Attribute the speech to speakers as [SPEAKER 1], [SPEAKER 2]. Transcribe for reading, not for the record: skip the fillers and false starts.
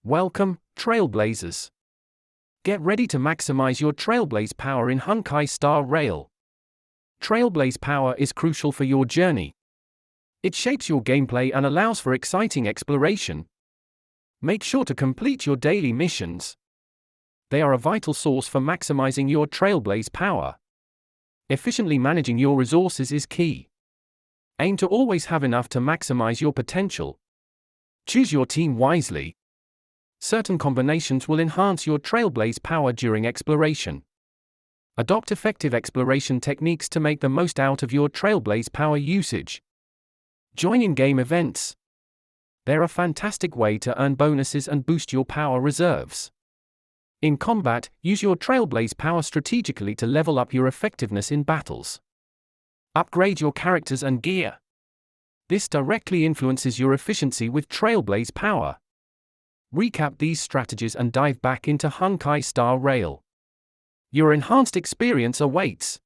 [SPEAKER 1] Welcome, Trailblazers. Get ready to maximize your Trailblaze power in Honkai Star Rail. Trailblaze power is crucial for your journey. It shapes your gameplay and allows for exciting exploration. Make sure to complete your daily missions. They are a vital source for maximizing your Trailblaze power. Efficiently managing your resources is key. Aim to always have enough to maximize your potential. Choose your team wisely. Certain combinations will enhance your Trailblaze power during exploration. Adopt effective exploration techniques to make the most out of your Trailblaze power usage. Join in-game events. They're a fantastic way to earn bonuses and boost your power reserves. In combat, use your Trailblaze power strategically to level up your effectiveness in battles. Upgrade your characters and gear. This directly influences your efficiency with Trailblaze power. Recap these strategies and dive back into Honkai Star Rail. Your enhanced experience awaits.